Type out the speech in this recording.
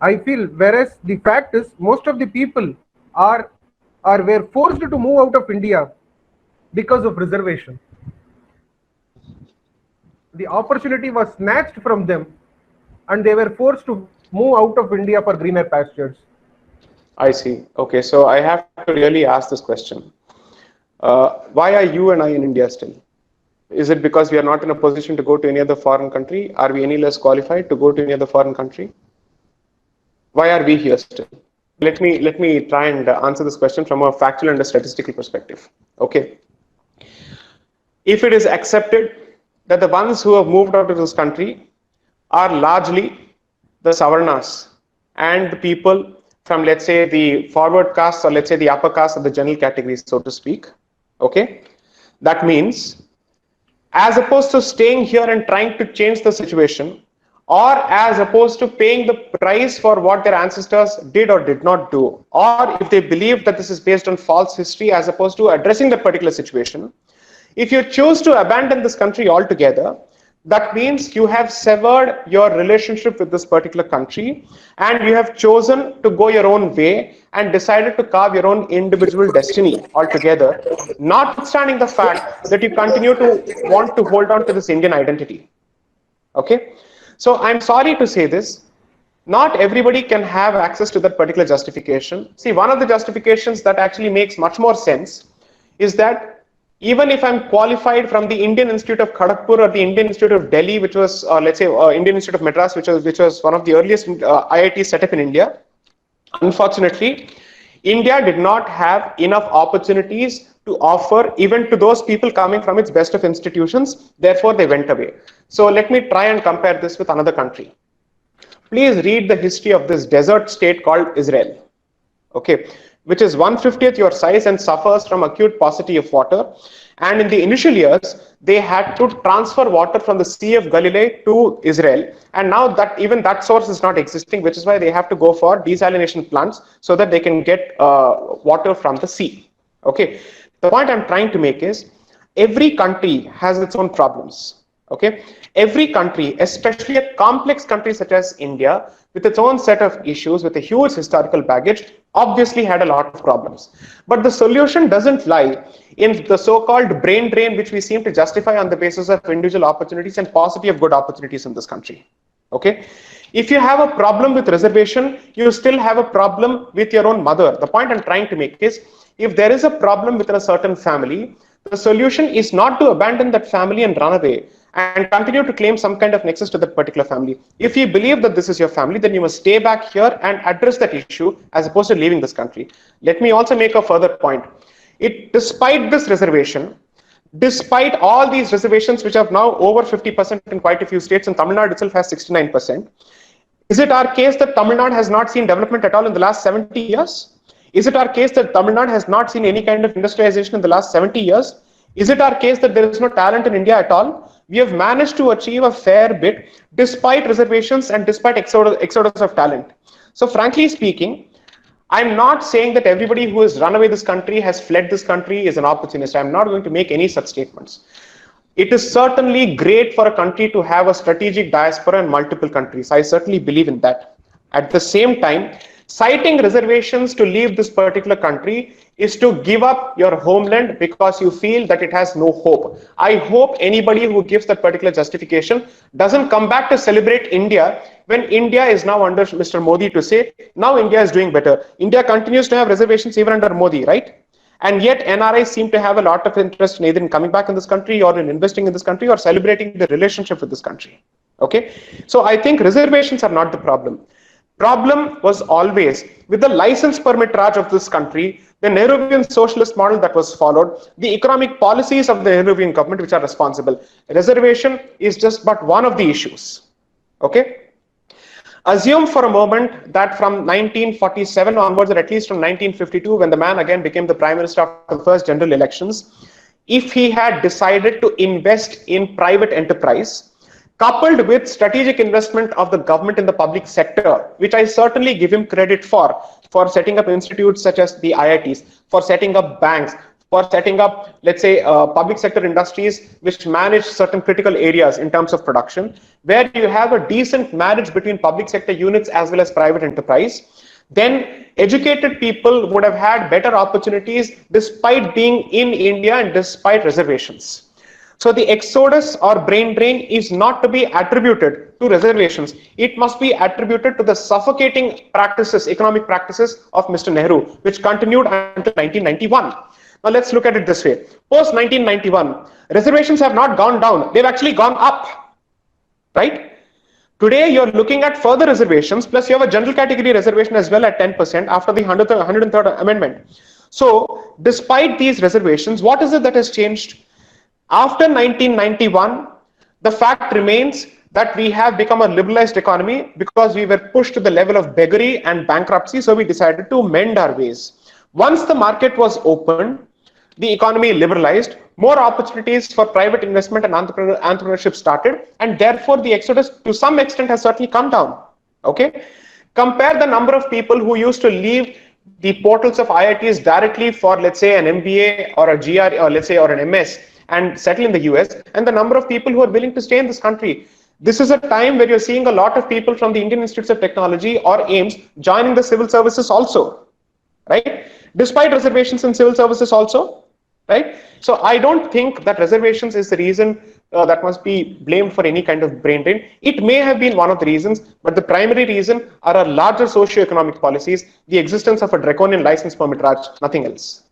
I feel, whereas the fact is most of the people are were forced to move out of India because of reservation. The opportunity was snatched from them and they were forced to move out of India for greener pastures. I see. Okay, so I have to really ask this question. Why are you and I in India still? Is it because we are not in a position to go to any other foreign country? Are we any less qualified to go to any other foreign country? Why are we here still? Let me try and answer this question from a factual and a statistical perspective. Okay, if it is accepted that the ones who have moved out of this country are largely the Savarnas and the people from, let's say, the forward caste, or let's say the upper caste of the general categories, so to speak. Okay, that means, as opposed to staying here and trying to change the situation, or as opposed to paying the price for what their ancestors did or did not do, or if they believe that this is based on false history, as opposed to addressing that particular situation, if you choose to abandon this country altogether, that means you have severed your relationship with this particular country and you have chosen to go your own way and decided to carve your own individual destiny altogether, notwithstanding the fact that you continue to want to hold on to this Indian identity. Okay, so I'm sorry to say this. Not everybody can have access to that particular justification. See, one of the justifications that actually makes much more sense is that even if I'm qualified from the Indian Institute of Kharagpur or the Indian Institute of Delhi, which was, let's say, Indian Institute of Madras, which was one of the earliest IITs set up in India, unfortunately, India did not have enough opportunities to offer even to those people coming from its best of institutions. Therefore, they went away. So let me try and compare this with another country. Please read the history of this desert state called Israel. Okay, which is 1/50th your size and suffers from acute paucity of water. And in the initial years, they had to transfer water from the Sea of Galilee to Israel. And now that even that source is not existing, which is why they have to go for desalination plants so that they can get water from the sea. Okay, the point I'm trying to make is every country has its own problems. Okay, every country, especially a complex country such as India, with its own set of issues, with a huge historical baggage, obviously had a lot of problems. But the solution doesn't lie in the so-called brain drain, which we seem to justify on the basis of individual opportunities and paucity of good opportunities in this country. Okay, if you have a problem with reservation, you still have a problem with your own mother. The point I'm trying to make is, if there is a problem within a certain family, the solution is not to abandon that family and run away and continue to claim some kind of nexus to that particular family. If you believe that this is your family, then you must stay back here and address that issue as opposed to leaving this country. Let me also make a further point. Despite this reservation, despite all these reservations, which are now over 50% in quite a few states, and Tamil Nadu itself has 69%, is it our case that Tamil Nadu has not seen development at all in the last 70 years? Is it our case that Tamil Nadu has not seen any kind of industrialization in the last 70 years? Is it our case that there is no talent in India at all? We have managed to achieve a fair bit despite reservations and despite exodus of talent. So frankly speaking, I'm not saying that everybody who has run away this country, has fled this country, is an opportunist. I'm not going to make any such statements. It is certainly great for a country to have a strategic diaspora in multiple countries. I certainly believe in that. At the same time, citing reservations to leave this particular country is to give up your homeland because you feel that it has no hope. I hope anybody who gives that particular justification doesn't come back to celebrate India when India is now under Mr. Modi to say, now India is doing better. India continues to have reservations even under Modi, right? And yet NRIs seem to have a lot of interest in either in coming back in this country or in investing in this country or celebrating the relationship with this country. Okay, so I think reservations are not the problem. Problem was always with the license permit Raj of this country, the Nehruvian socialist model that was followed, the economic policies of the Nehruvian government which are responsible. Reservation is just but one of the issues. Okay. Assume for a moment that from 1947 onwards, or at least from 1952, when the man again became the prime minister after the first general elections, if he had decided to invest in private enterprise, coupled with strategic investment of the government in the public sector, which I certainly give him credit for setting up institutes such as the IITs, for setting up banks, for setting up, let's say, public sector industries which manage certain critical areas in terms of production, where you have a decent marriage between public sector units as well as private enterprise, then educated people would have had better opportunities despite being in India and despite reservations. So the exodus or brain drain is not to be attributed to reservations. It must be attributed to the suffocating practices, economic practices of Mr. Nehru, which continued until 1991. Now let's look at it this way. Post 1991, reservations have not gone down, they've actually gone up, right? Today you're looking at further reservations, plus you have a general category reservation as well at 10% after the 103rd Amendment. So despite these reservations, what is it that has changed? After 1991, the fact remains that we have become a liberalized economy because we were pushed to the level of beggary and bankruptcy, so we decided to mend our ways. Once the market was opened, the economy liberalized, more opportunities for private investment and entrepreneurship started, and therefore the exodus to some extent has certainly come down. Okay, compare the number of people who used to leave the portals of IITs directly for, let's say, an MBA or a GRE or let's say or an MS and settle in the US, and the number of people who are willing to stay in this country. This is a time where you're seeing a lot of people from the Indian Institutes of Technology or AIIMS joining the civil services also, right? Despite reservations in civil services also, right? So I don't think that reservations is the reason that must be blamed for any kind of brain drain. It may have been one of the reasons, but the primary reason are our larger socio-economic policies, the existence of a draconian license permit Raj, nothing else.